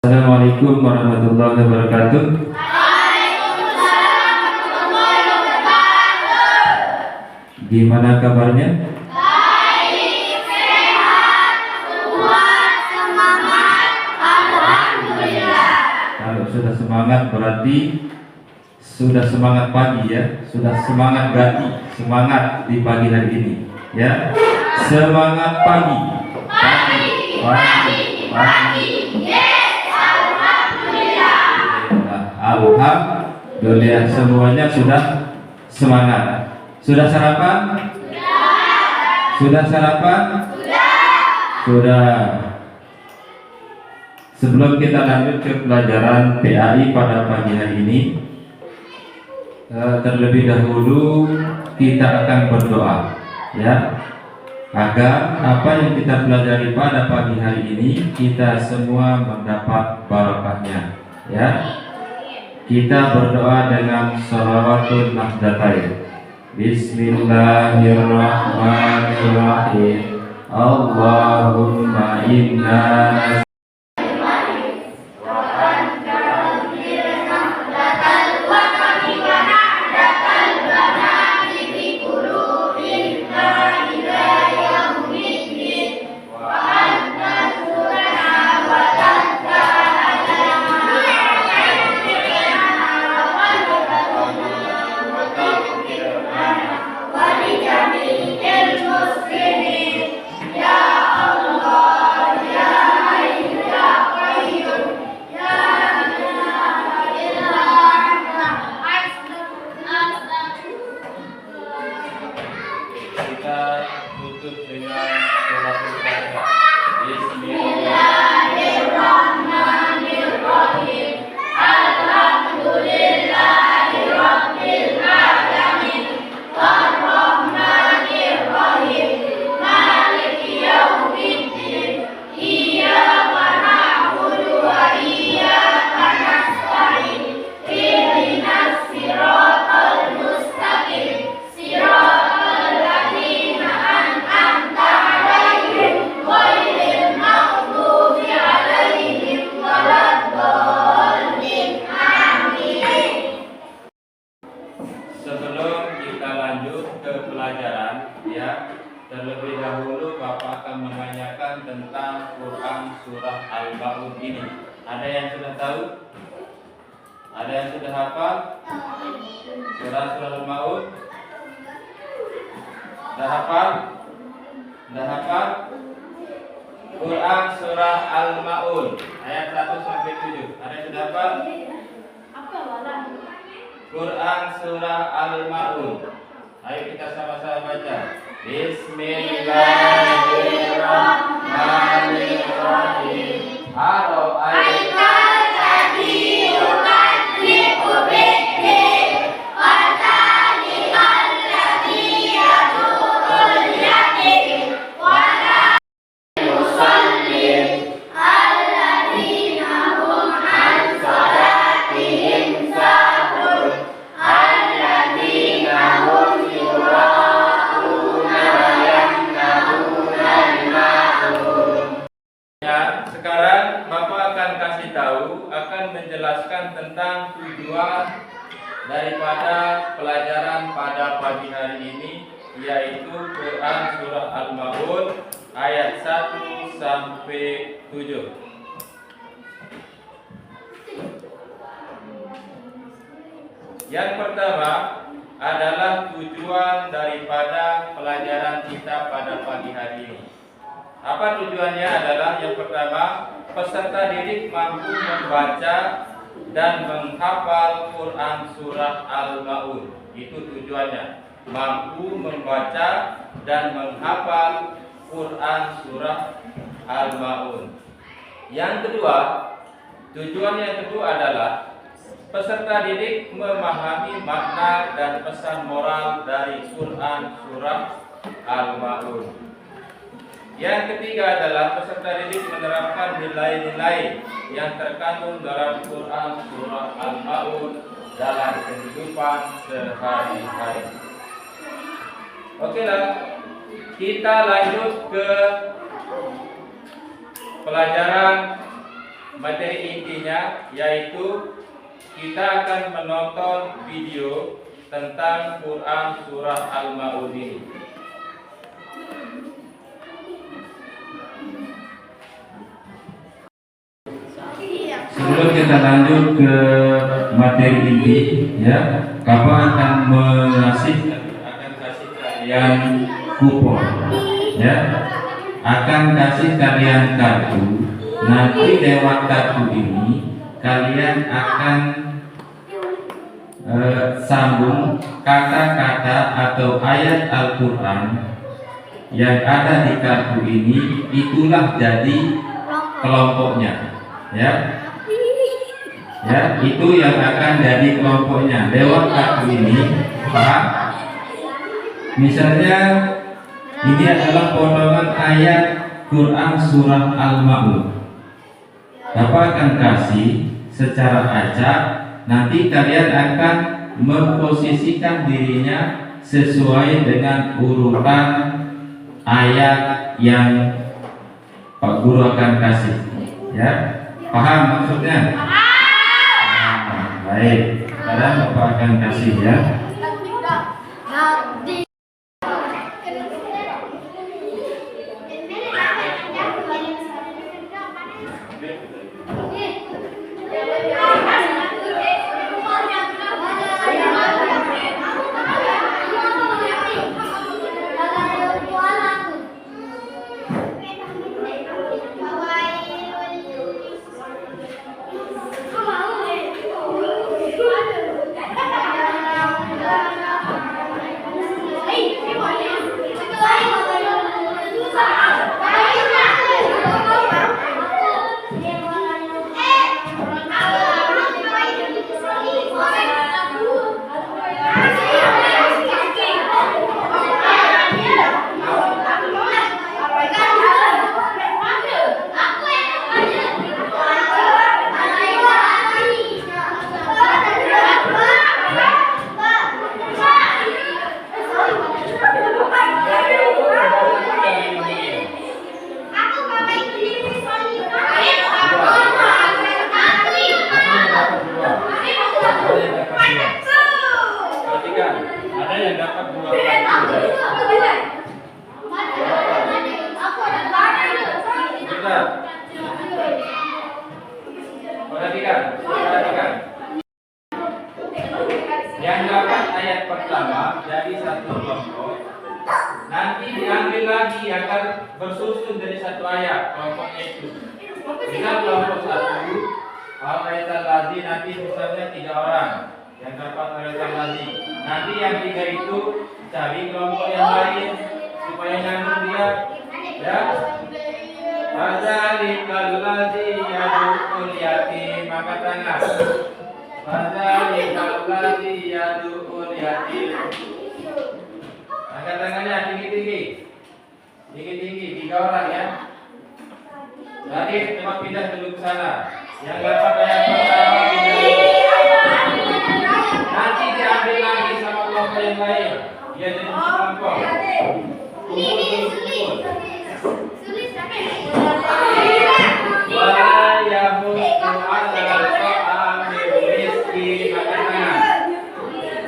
Assalamualaikum warahmatullahi wabarakatuh. Waalaikumsalam warahmatullahi wabarakatuh. Gimana kabarnya? Baik, sehat, semua semangat, alhamdulillah. Kalau sudah semangat berarti sudah semangat pagi ya, sudah semangat ganti, semangat di pagi hari ini ya. Semangat pagi. Pagi. Yes, alhamdulillah. Alhamdulillah semuanya sudah semangat. Sudah sarapan? Sudah sarapan? Sudah. Sebelum kita lanjut ke pelajaran PAI pada pagi hari ini, terlebih dahulu kita akan berdoa ya, agar apa yang kita pelajari pada pagi hari ini kita semua mendapat barakahnya ya. Kita berdoa dengan shalawatul mahdatain. Bismillahirrahmanirrahim. Allahumma inna terlebih dahulu Bapak akan menanyakan tentang Quran surah Al-Baqarah ini. Ada yang sudah tahu? Ada yang sudah hafal? Surah Al-Baqarah? Sudah hafal? Sudah hafal? Quran surah Al-Maun ayat 1 sampai 7. Ada yang sudah hafal? Quran surah Al-Maun. Ayo kita sama-sama baca. Bismillahirrahmanirrahim. Aro'aital ladzi yukadzibu bid-din wa dzalikal ladzi yad'ul yatim wa la yusallim alladzina hum an salatihim sahun alladzina hum Sekarang Bapak akan kasih tahu, akan menjelaskan tentang tujuan daripada pelajaran pada pagi hari ini, yaitu Quran surah Al-Maun ayat 1 sampai 7. Yang pertama adalah tujuan daripada pelajaran kita pada pagi hari ini. Apa tujuannya? Adalah yang pertama, peserta didik mampu membaca dan menghafal Quran surah Al-Maun. Itu tujuannya, mampu membaca dan menghafal Quran surah Al-Maun. Yang kedua, tujuan yang kedua adalah peserta didik memahami makna dan pesan moral dari Quran surah Al-Maun. Yang ketiga adalah peserta didik menerapkan nilai-nilai yang terkandung dalam Quran surah Al-Maun dalam kehidupan sehari-hari. Oke lah, kita lanjut ke pelajaran materi intinya yaitu kita akan menonton video tentang Quran surah Al-Ma'un ini. Sebelum kita lanjut ke materi inti, ya, Bapak akan kasih kalian kupon, ya, akan kasih kalian kartu. Nanti lewat kartu ini kalian akan sambung kata-kata atau ayat Al-Quran yang ada di kartu ini, itulah jadi kelompoknya, ya. Ya, itu yang akan jadi kelompoknya lewat kartu ini, paham? Misalnya ini adalah potongan ayat Quran surah Al-Ma'un. Bapak akan kasih secara acak, nanti kalian akan memposisikan dirinya sesuai dengan urutan ayat yang Pak Guru akan kasih, ya. Paham maksudnya? Baik, sekarang Bapak akan kasih, ya. Ada yang dapat 2 perhatikan. Yang dapat ayat pertama jadi satu kelompok, nanti diambil lagi agar bersusun dari satu ayat kelompoknya itu. Misal kelompok 1 ayat al-lazi, nanti misalnya 3 orang yang dapat ayat al-lazi. Nanti yang 3 itu cari kelompok yang lain supaya nyambung dia, ya. Fadzalikal ladzi yad'ul yatim, angkat tangan. Fadzalikal ladzi yad'ul yatim. Angkat tangannya tinggi-tinggi. Tinggi-tinggi 3 orang, ya. Nanti coba pindah dulu ke sana. Yang dapat ayat pertama pindah dulu. Nanti diambil lagi sama kelompok yang lain. Dia jadi kelompok. Kumpul. Wala yahuddu ala ta'amil miskin, angkat tangan.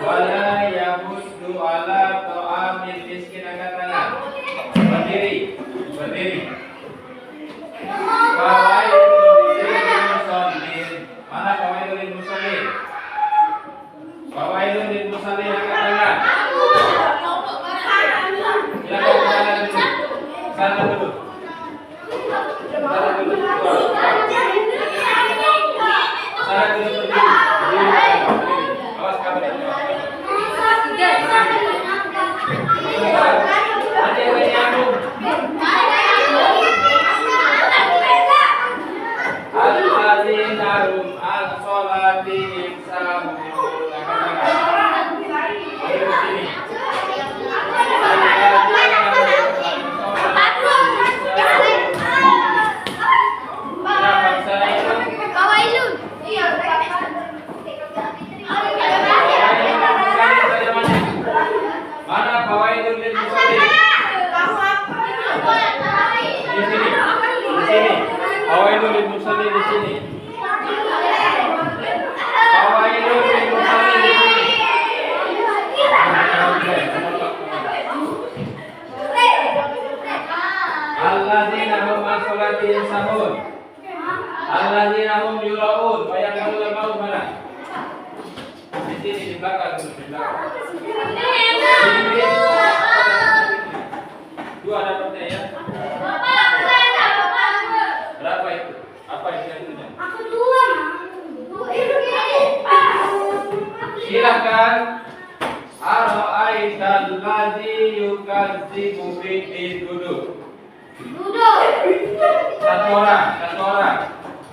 Wala yahuddu ala ta'amil miskin, angkat tangan. Berdiri. Fawailul lil musallin. Mana fawailul lil musallin? Fawailul lil musallin, angkat tangan. Silakan sana dulu. Sana dulu. Awas kamu di bawah. Ada yang nyambung. Al-ladzina hum an-sholatihim sahun. Mana fawaidul lil musallin? Di sini. Fawaidul lil musallin di sini. alladzina hum an sholatihim sahun. Alladzina hum yuraun. Bayang kalau mau mana? Di sini di belakang dulu, di belakang. Dua dapatnya ya. Berapa itu? Apa isinya? Aku dua. Silakan. Ara'aital ladzi yukadzibu biddin, duduk. Duduk. Satu orang. Satu orang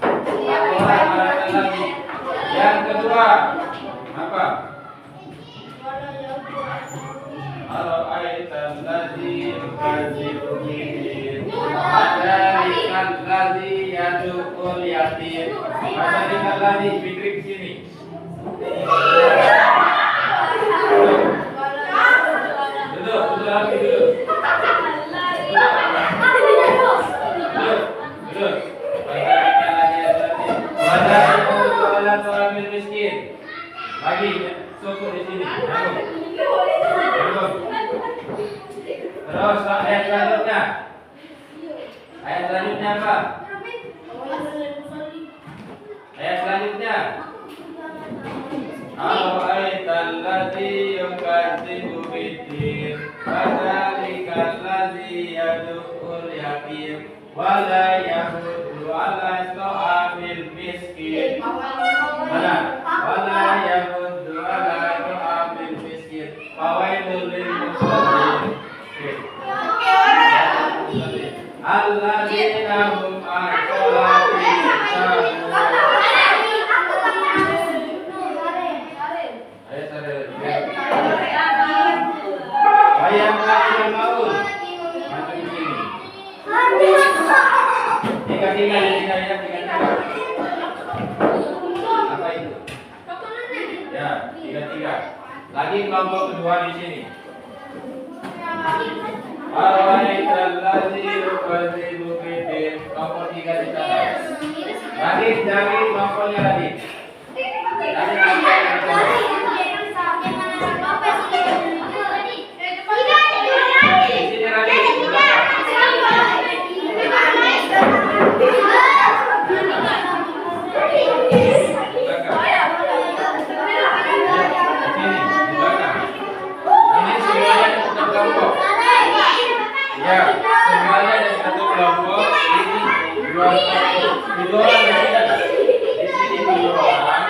ada lagi. Yang kedua apa? Ara'aital ladzi yukadzibu biddin. Fadzalikal ladzi yad'ul yatim. Fadzalikal ladzi Fikri sini. Duduk lagi duduk. Miskin. Lagi cukup di sini. Terus ayat selanjutnya. Ayat selanjutnya apa? Ayat selanjutnya. Ara'aital ladzi yukadzibu biddin. Fadzalikal ladzi yad'ul yatim wa la yahuddu 'ala ta'amil miskin. Mana? Wa la yahuddu 'ala ta'amil miskin. Fawailul lil musallin. Alladzina hum an sholatihim sahun. Bayang kalian maul. Masuk di sini. Tiga ya. Apa itu? Ya, tiga. Lagi kelompok kedua di sini. Ara'aital ladzi yukadzibu biddin. Kelompok 3 di sana. Lagi dari kelompoknya lagi. Ya, semuanya ada satu kelompok. Ini dua orang di sini dua orang.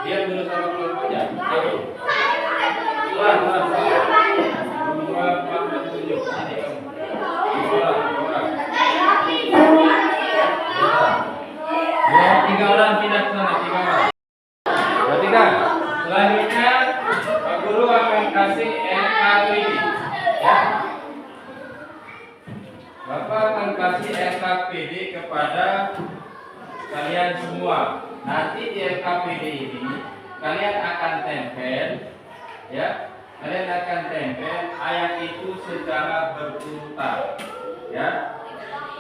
Dia dulu sama kelompoknya. Tiga orang pindah ke sana, 3 orang. Perhatikan, selanjutnya Pak Guru akan kasih NKPD. Ya. Bapak akan kasih NKPD kepada kalian semua. Nanti di NKPD ini kalian akan tempel, ya. Kalian akan tempel ayat itu secara berurutan, ya.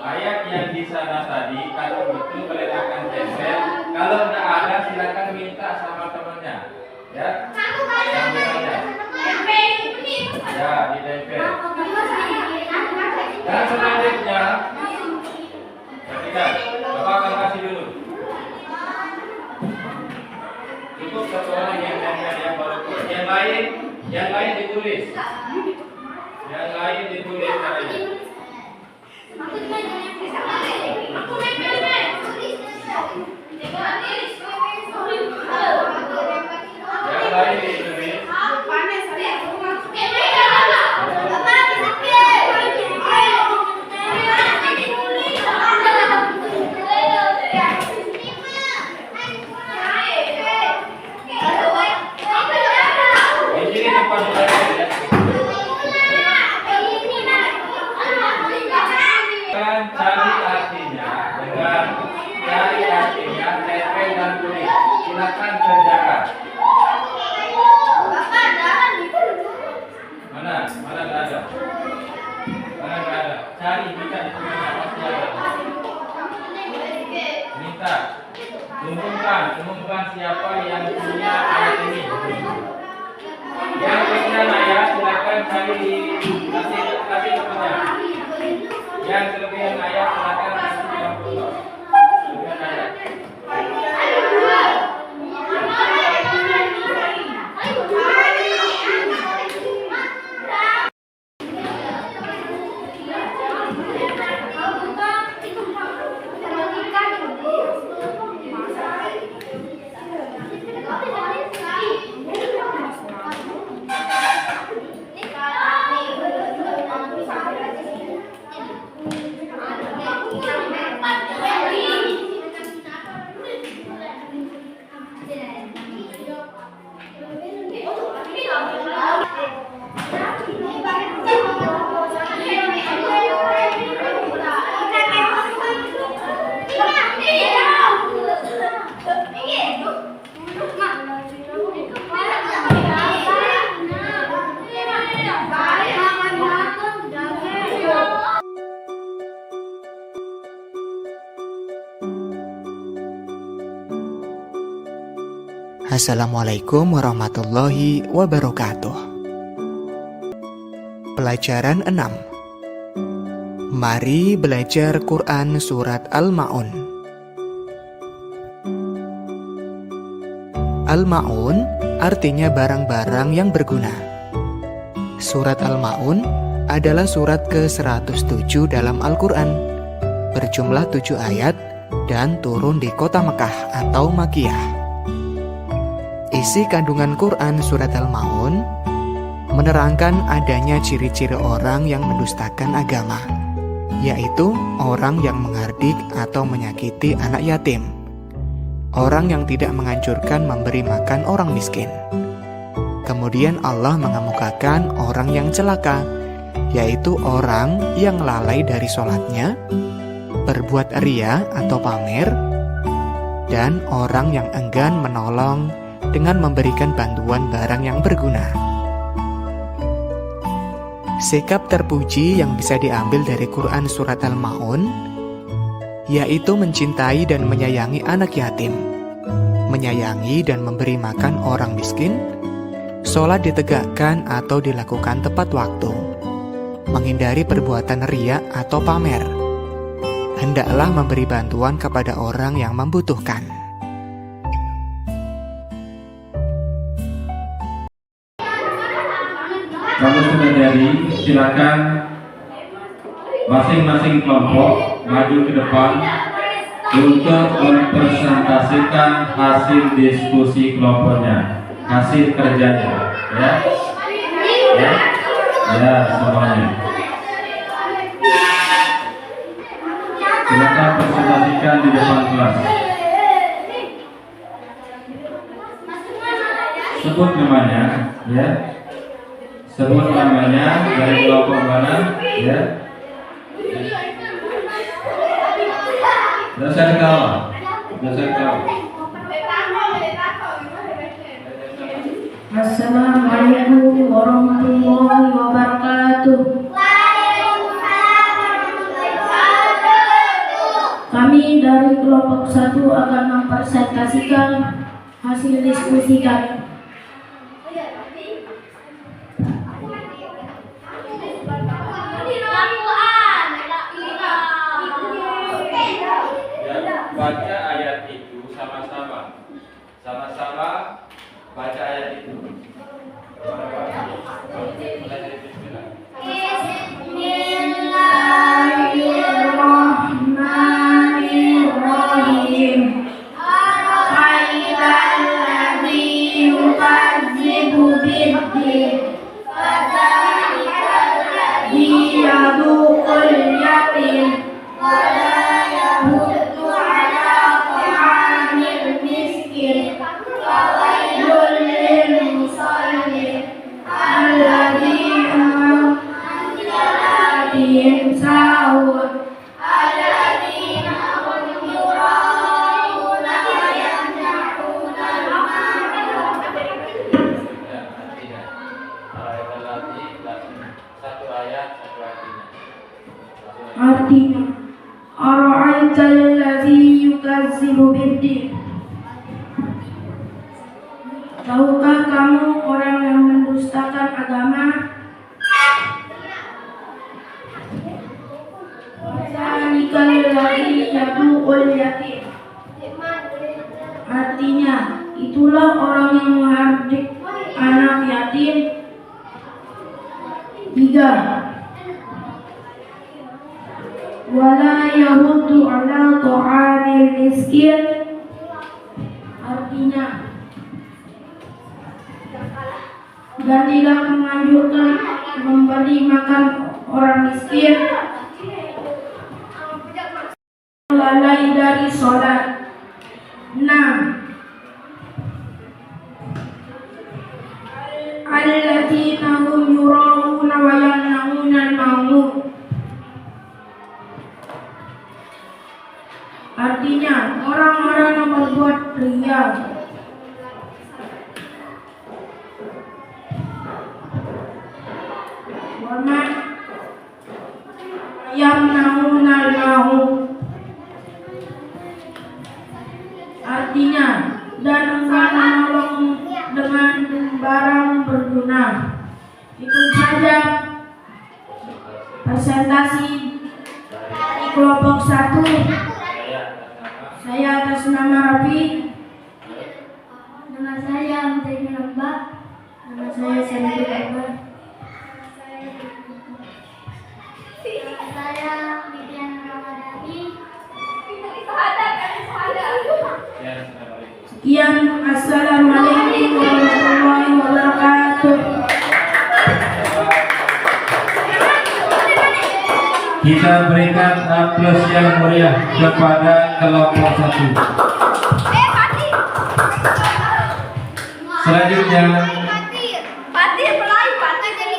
Ayat yang di sana tadi, kalau itu kalian akan tempel. Kalau tidak ada, silakan minta sama temannya, ya. Saja. Ya, ditempel. Dan selanjutnya, ketika Bapak akan kasih dulu. Cukup satu orang yang tempel yang baru. Yang lain ditulis. Yang lain ditulis caranya. Yang lain ditulis. Assalamualaikum warahmatullahi wabarakatuh. Pelajaran 6. Mari belajar Quran Surat Al-Ma'un. Al-Ma'un artinya barang-barang yang berguna. Surat Al-Ma'un adalah surat ke-107 dalam Al-Quran, berjumlah 7 ayat dan turun di kota Mekah atau Makkiyah. Isi kandungan Quran Surat Al-Ma'un menerangkan adanya ciri-ciri orang yang mendustakan agama, yaitu orang yang menghardik atau menyakiti anak yatim, orang yang tidak menganjurkan memberi makan orang miskin. Kemudian Allah mengemukakan orang yang celaka, yaitu orang yang lalai dari sholatnya, berbuat ria atau pamer, dan orang yang enggan menolong dengan memberikan bantuan barang yang berguna. Sikap terpuji yang bisa diambil dari Quran Surat Al-Ma'un yaitu mencintai dan menyayangi anak yatim, menyayangi dan memberi makan orang miskin, sholat ditegakkan atau dilakukan tepat waktu, menghindari perbuatan riya atau pamer, hendaklah memberi bantuan kepada orang yang membutuhkan. Kalau sudah jadi, silakan masing-masing kelompok maju ke depan untuk mempresentasikan hasil diskusi kelompoknya, hasil kerjanya, ya semuanya. Silakan presentasikan di depan kelas. Sebut namanya, ya. Sebut namanya dari kelompok mana, ya. Sudah saya tahu. Assalamualaikum warahmatullahi wabarakatuh. Kami dari kelompok 1 akan mempresentasikan hasil diskusi kami. Baca ayat itu sama-sama baca ayat itu. Bismillahirrahmanirrahim. Khairalladzi yukadzibu biddin, fadzalikalladzi yaduqul yatim, wala yahuddu ala ta'amil miskin, fawailul lil musallin, alladzina hum an salatihim sahun, alladzina hum yura'una wa yamna'una al-ma'un. Satu ayat, satu artinya. Artinya, ara'aital ladzi yukadzibu biddin. Tahukah kamu orang yang mendustakan agama? Dzalikal ladzi yadu'ul yatim. Artinya, itulah orang yang menghardik anak yatim. 3. Wala yahuddu ala ta'amil miskin. Artinya, dan tidak menganjurkan memberi makan orang miskin, lalai dari sholat. 6. Alladzina hum yura'una wa yamna'una al-ma'un. Artinya, orang-orang yang berbuat ria. Wa yamna'una al-ma'un. Artinya, dan enggan menolong barang berguna. Itu saja presentasi dari kelompok 1. Saya atas nama Rafi. Nama saya Mutaimin Lembak. Nama saya Sandy Akbar. Saya Vivian Ramadhani. Sekian, assalamualaikum warahmatullahi wabarakatuh. Kita berikan aplaus yang meriah kepada kelompok 1. Selanjutnya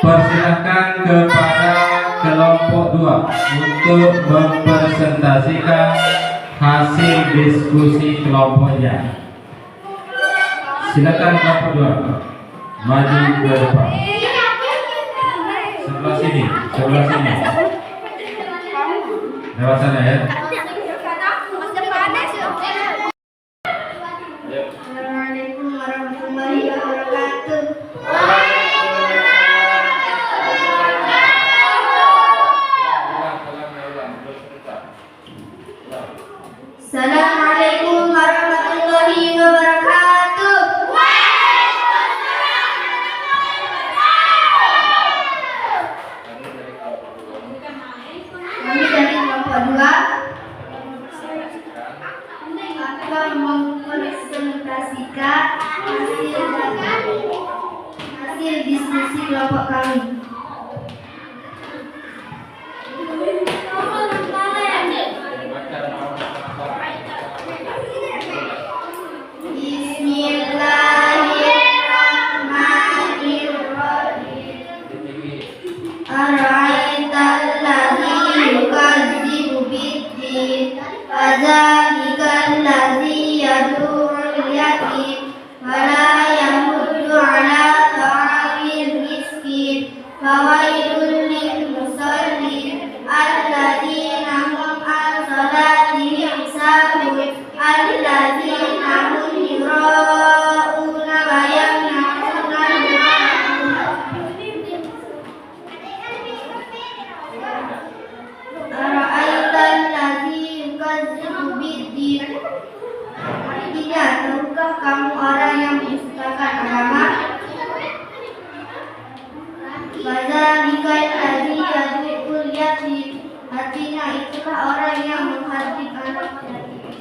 persilahkan kepada kelompok 2 untuk mempresentasikan hasil diskusi kelompoknya. Silakan kelompok 2 maju ke depan. Sebelah sini. Lewat sana ya. Assalamualaikum warahmatullahi wabarakatuh. Assalamualaikum warahmatullahi wabarakatuh. Kami dari kelompok 2 akan mempresentasikan hasil diskusi kelompok kami. Bismillahirrahmanirrahim. Ara'aitalladzi yukadzibu biddin, fadzalikal ladzi yad'ul yatim wa la yamuddu 'ala ta'amil miskin, fawailul lil musallin alladzina hum 'an salatihim sahun, alladzina hum yura'una wa yamna'una al-ma'ruf. Ara'aitalladzi yukadzibu biddin. Artinya, tahukah kamu orang yang mendustakan agama? Fadzalikal ladzi yad'ul yatim. Artinya, itulah orang yang menghardik anak yatim.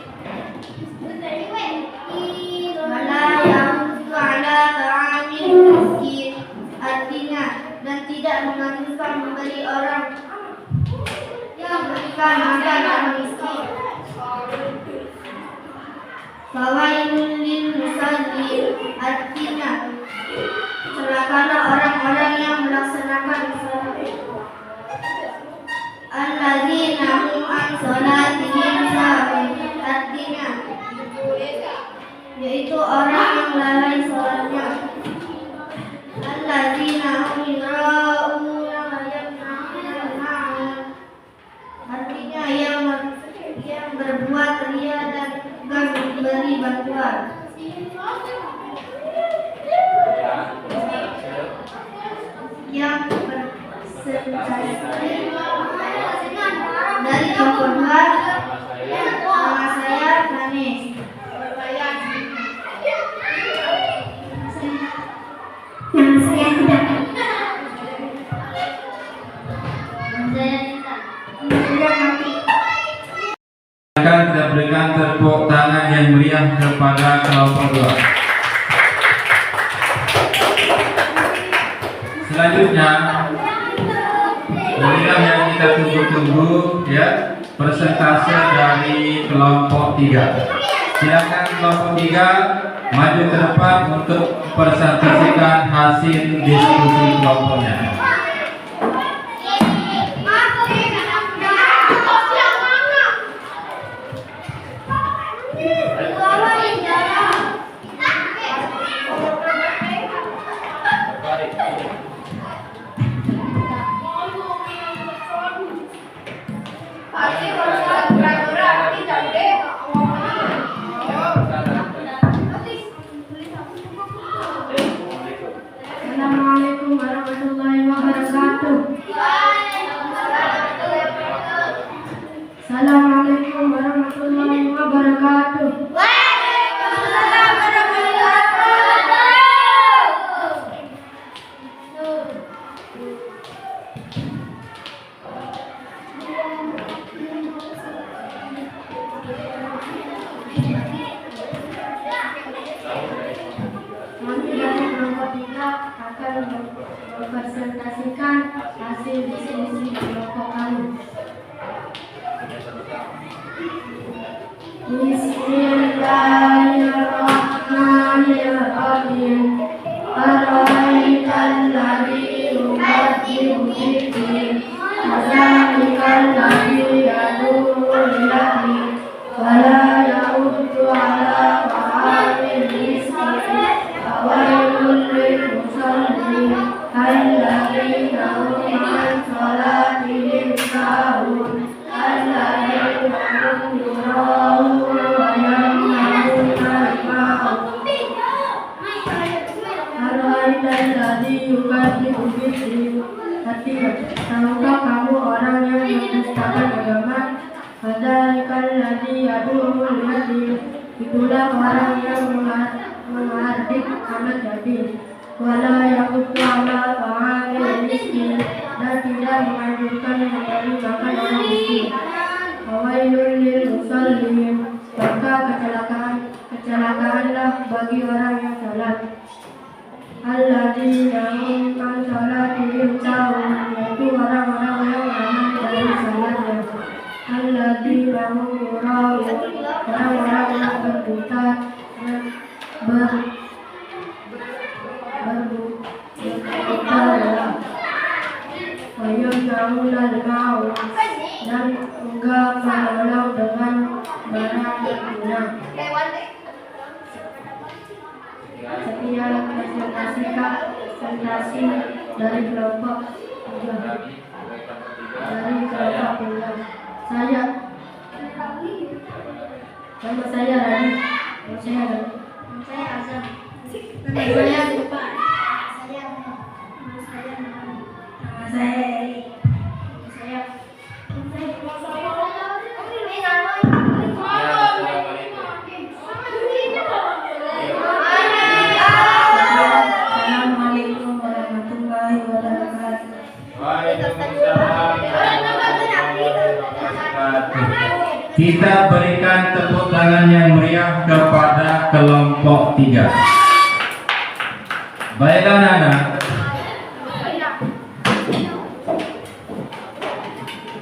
Wala yahuddu 'ala ta'amil miskin. Artinya, dan tidak menganjurkan memberi orang yang memberikan makan orang miskin. Fawailul lil musallin. Artinya, celakalah orang-orang yang melaksanakan salat. Alladzina hum 'an salatihim sahun. Artinya, yaitu orang yang lalai salatnya. Alladzina hum yura'una wa yamna'una al-ma'ruf. Artinya yang berbuat ria dan enggan memberi bantuan. Yang berpresentasi dari kelompok 2, nama saya Ganesh. Nama saya Tidak. Akan kita berikan tepuk tangan yang meriah kepada kelompok 2. Selanjutnya, inilah yang kita tunggu-tunggu ya, presentasi dari kelompok 3. Silakan kelompok 3 maju ke depan untuk presentasikan hasil diskusi kelompoknya. akan mempresentasikan hasil diskusi kelompok kami. Bismillahirrahmanirrahim. Ara'aital ladzi yukadzibu bid-din, fadzalikal ladzi yad'u ila-din, wa la yahuddu 'ala ta'amil miskin, fawailul lil musallin, alladzina hum 'an shalatihim sahun, alladzina hum yura'un wa yamna'una al-ma'un. Tahukah kamu orang yang mendustakan agama? Fadzalikal ladzi yad'u ila-din, itulah orang yang menghardik anak yatim. Wala yahuddu 'ala ta'amil miskin, dan tidak menganjurkan memberi makan orang miskin. Fawailul lil musallin, maka kecelakaanlah bagi orang yang salat. Alladzina hum 'an shalatihim sahun, yaitu orang-orang yang lalai dari salatnya. Alladzina hum yura'un, orang-orang yang berbuta wa yamna'una al-ma'un, dan enggak menolong dengan barang berguna. Sekian presentasi dari kelompok 3. Nama saya Rani. Nama saya Azam. Nama saya Lupa. Nama saya Eri. Assalamualaikum warahmatullahi wabarakatuh. Kita berikan tepuk tangan yang meriah kepada kelompok 3. Baiklah anak-anak,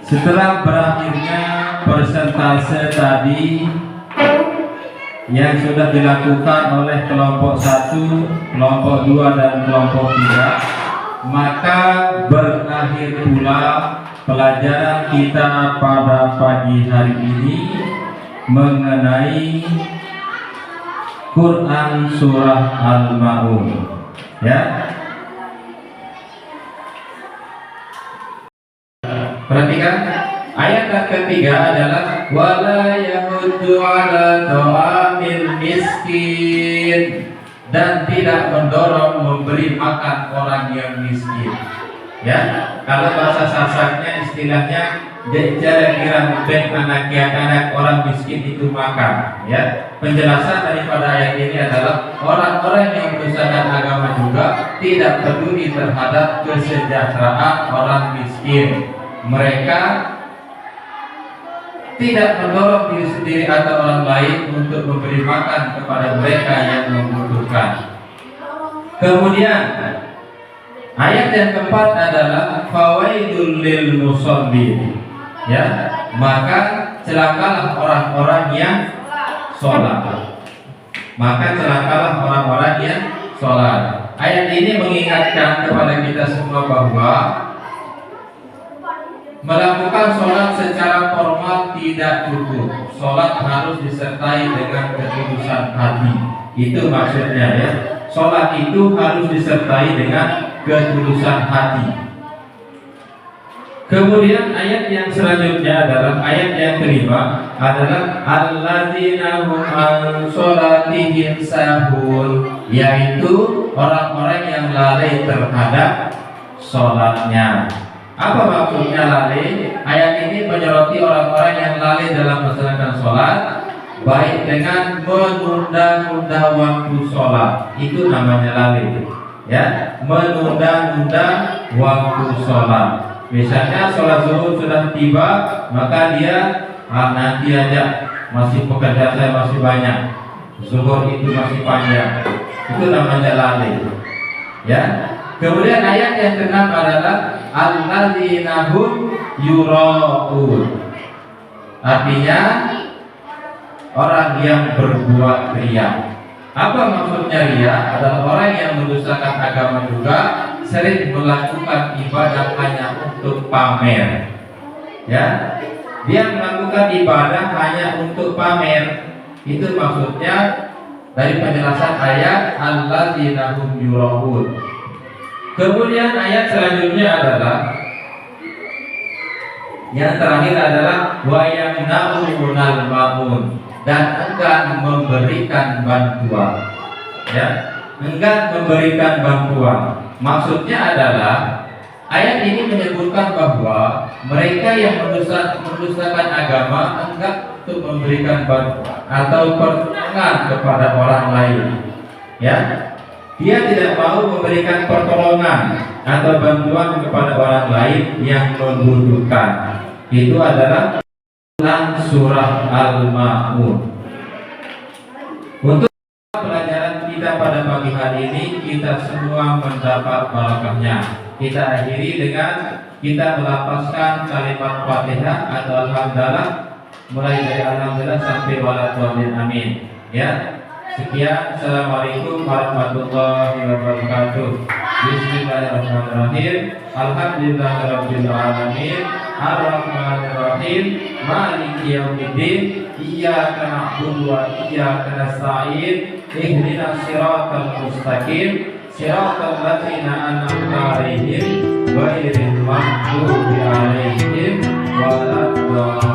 setelah berakhirnya persentase tadi yang sudah dilakukan oleh kelompok 1, kelompok 2, dan kelompok 3, maka berakhir pula pelajaran kita pada pagi hari ini mengenai Quran Surah Al-Ma'un. Ya, perhatikan ayat yang ketiga adalah wala yahuddu 'ala ta'amil miskin, dan tidak mendorong memberi makan orang yang miskin. Ya, kalau bahasa Sasaknya istilahnya kira ben anak orang miskin itu makan. Ya, penjelasan daripada ayat ini adalah orang-orang yang berusaha agama juga tidak peduli terhadap kesejahteraan orang miskin. Mereka tidak mendorong diri sendiri atau orang lain untuk memberi makan kepada mereka yang membutuhkan. Kemudian ayat yang keempat adalah fawaidul lil musallin. Ya, maka celakalah orang-orang yang sholat. Maka celakalah orang-orang yang sholat. Ayat ini mengingatkan kepada kita semua bahwa melakukan sholat secara formal tidak cukup. Sholat harus disertai dengan ketulusan hati. Itu maksudnya ya. Sholat itu harus disertai dengan ketulusan hati. Kemudian ayat yang selanjutnya adalah ayat yang kelima adalah alladzina hum an sholatihim sahun, yaitu orang-orang yang lalai terhadap sholatnya. Apa maksudnya lalai? Ayat ini menyoroti orang-orang yang lalai dalam melaksanakan sholat, baik dengan menunda-nunda waktu sholat. Itu namanya lalai. Ya, menunda-nunda waktu sholat. Misalnya sholat zuhur sudah tiba, maka dia nanti aja, masih pekerjaan saya masih banyak, zuhur itu masih panjang. Itu namanya lalai. Ya, Kemudian ayat yang keenam adalah alladzina hum yura'un. Artinya orang yang berbuat riya. Apa maksudnya riya? Adalah orang yang mendustakan agama juga, sering melakukan ibadah hanya untuk pamer. Ya, dia melakukan ibadah hanya untuk pamer. Itu maksudnya dari penjelasan ayat alladzina hum yura'un. Kemudian ayat selanjutnya adalah yang terakhir adalah wa yamna'unal ma'un, dan enggan memberikan bantuan. Ya, enggan memberikan bantuan. Maksudnya adalah ayat ini menyebutkan bahwa mereka yang mendustakan agama enggan untuk memberikan bantuan atau pertolongan kepada orang lain. Ya, dia tidak mau memberikan pertolongan atau bantuan kepada orang lain yang membutuhkan. Itu adalah surah Al-Ma'un. Untuk pelajaran kita pada pagi hari ini, kita semua mendapat barakahnya. Kita akhiri dengan kita melafazkan kalimat Fatihah atau Alhamdulillah, mulai dari Alhamdulillah sampai waladhdallin, amin. Ya. Sekian, assalamualaikum warahmatullahi wabarakatuh. Bismillahirrahmanirrahim. Alhamdulillahirabbil alamin. Arrahmanirrahim. Maliki yaumiddin. Iyyaka na'budu wa iyyaka nasta'in. Ihdinas siratal mustaqim. Siratal ladzina an'amta 'alaihim ghairil maghdubi 'alaihim waladdallin.